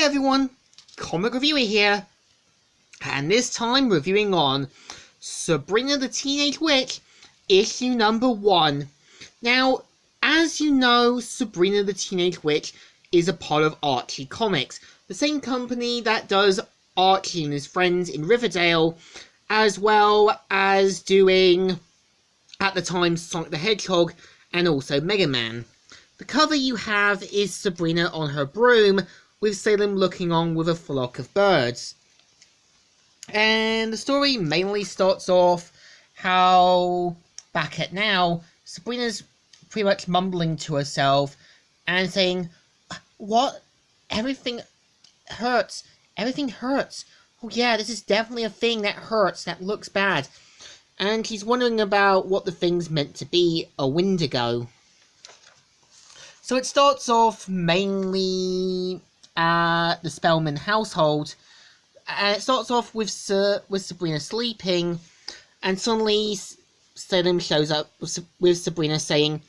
Hi everyone, Comic Reviewer here, and this time reviewing on Sabrina the Teenage Witch, issue number 1. Now, as you know, Sabrina the Teenage Witch is a part of Archie Comics, the same company that does Archie and his friends in Riverdale, as well as doing, at the time, Sonic the Hedgehog and also Mega Man. The cover you have is Sabrina on her broom, with Salem looking on with a flock of birds. And the story mainly starts off how, back at now, Sabrina's pretty much mumbling to herself and saying, "What? Everything hurts. Everything hurts. Oh yeah, this is definitely a thing that hurts, that looks bad." And she's wondering about what the thing's meant to be a Wendigo. So it starts off mainly at the Spellman household, and it starts off with Sabrina sleeping, and suddenly Salem shows up with Sabrina saying,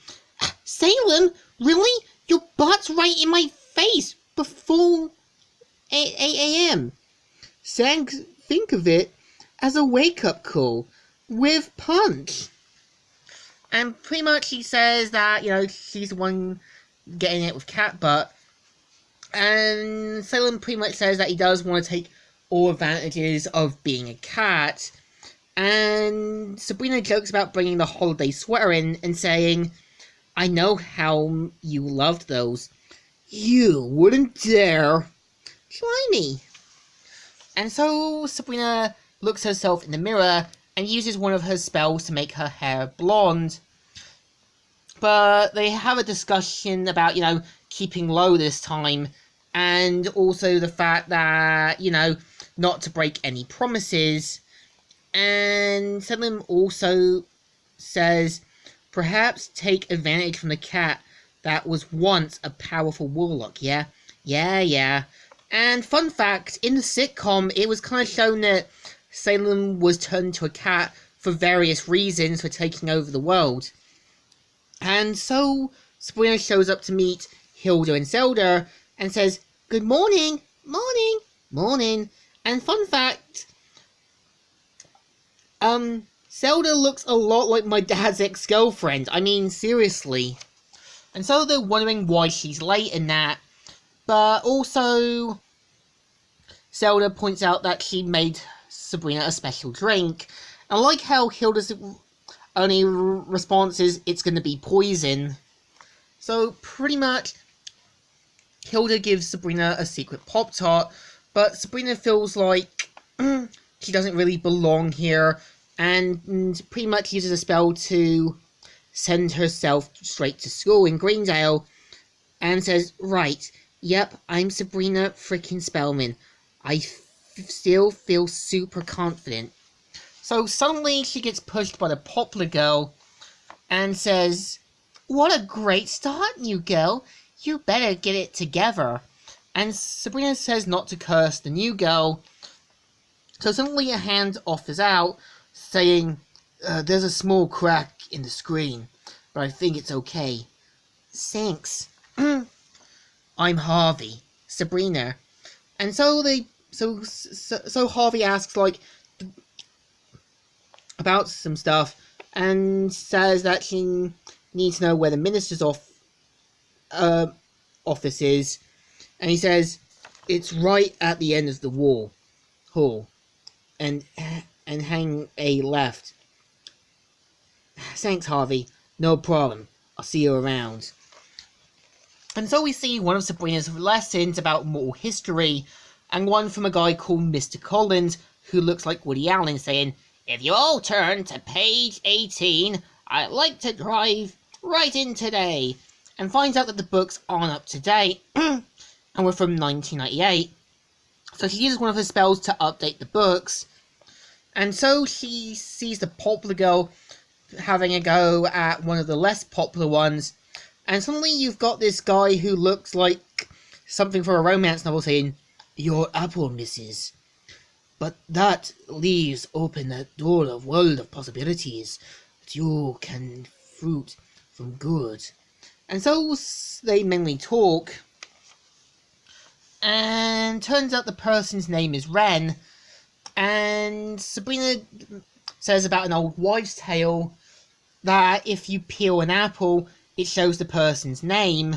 "Salem, really? Your butt's right in my face before 8 a.m. Think of it as a wake-up call with Punch." And pretty much he says that, she's the one getting it with cat butt. And Salem pretty much says that he does want to take all advantages of being a cat. And Sabrina jokes about bringing the holiday sweater in and saying, "I know how you loved those. You wouldn't dare. Try me." And so Sabrina looks herself in the mirror and uses one of her spells to make her hair blonde. But they have a discussion about, keeping low this time, and also the fact that, not to break any promises. And Salem also says, perhaps take advantage from the cat that was once a powerful warlock, yeah? Yeah. And fun fact, in the sitcom, it was kind of shown that Salem was turned to a cat for various reasons for taking over the world. And so Sabrina shows up to meet Hilda and Zelda and says, "Good morning, morning." And fun fact, Zelda looks a lot like my dad's ex-girlfriend. I mean, seriously. And so they're wondering why she's late and that. But also, Zelda points out that she made Sabrina a special drink. And I like how Hilda's only response is, "It's going to be poison." So pretty much, Hilda gives Sabrina a secret Pop-Tart, but Sabrina feels like she doesn't really belong here, and pretty much uses a spell to send herself straight to school in Greendale, and says, "Right, yep, I'm Sabrina freaking Spellman. I still feel super confident." So suddenly she gets pushed by the Poplar Girl and says, "What a great start, new girl. You better get it together." And Sabrina says not to curse the new girl. So suddenly a hand offers out, saying, "There's a small crack in the screen, but I think it's okay." "Thanks." "I'm Harvey, Sabrina." And so Harvey asks, about some stuff, and says that she needs to know where the minister's office is, and he says it's right at the end of the hall, and hang a left. "Thanks, Harvey. No problem. I'll see you around." And so we see one of Sabrina's lessons about moral history, and one from a guy called Mr. Collins, who looks like Woody Allen, saying, "If you all turn to page 18, I'd like to drive right in today," and finds out that the books aren't up to date, and were from 1998. So she uses one of her spells to update the books, and so she sees the Poplar Girl having a go at one of the less popular ones, and suddenly you've got this guy who looks like something for a romance novel saying, "Your apple, missus. But that leaves open a door of world of possibilities that you can fruit from good." And so they mainly talk, And turns out the person's name is Ren. And Sabrina says about an old wives' tale that if you peel an apple, it shows the person's name.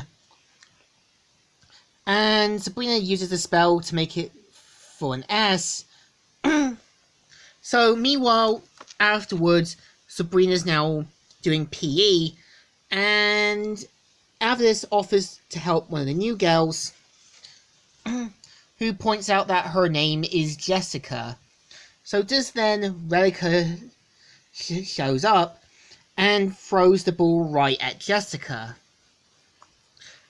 And Sabrina uses a spell to make it for an S. So meanwhile, afterwards, Sabrina's now doing PE, and after this offers to help one of the new girls, who points out that her name is Jessica. So just then, Relica shows up and throws the ball right at Jessica.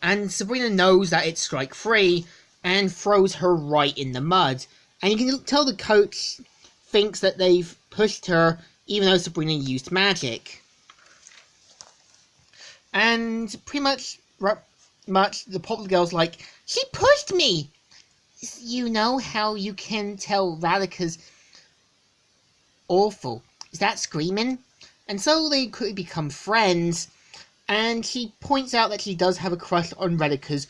And Sabrina knows that it's strike 3 and throws her right in the mud. And you can tell the coach thinks that they've pushed her even though Sabrina used magic. And pretty much the popular girl's like, she pushed me! You know how you can tell Radica's awful. Is that screaming? And so they could become friends. And she points out that she does have a crush on Radica's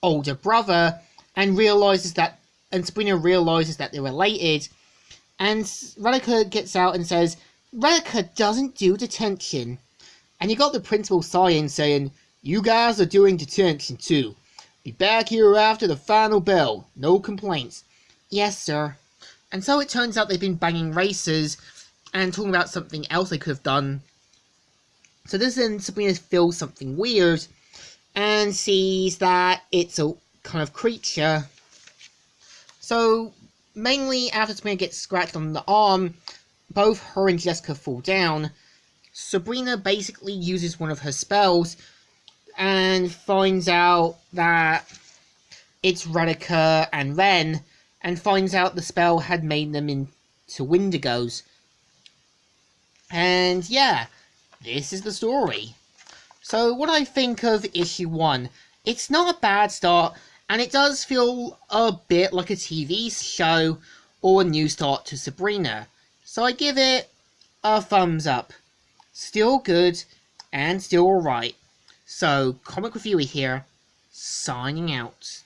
older brother, and Sabrina realizes that they're related. And Radica gets out and says, Radica doesn't do detention. And you got the principal sighing, saying, you guys are doing detention too. Be back here after the final bell. No complaints. Yes, sir. And so it turns out they've been banging races and talking about something else they could have done. So this then Sabrina feels something weird and sees that it's a kind of creature. So mainly after Sabrina gets scratched on the arm, both her and Jessica fall down. Sabrina basically uses one of her spells and finds out that it's Radica and Ren, and finds out the spell had made them into Wendigos. And yeah, this is the story. So what I think of issue 1, it's not a bad start, and it does feel a bit like a TV show or a new start to Sabrina. So I give it a thumbs up. Still good and still alright. So, Comic Reviewer here, signing out.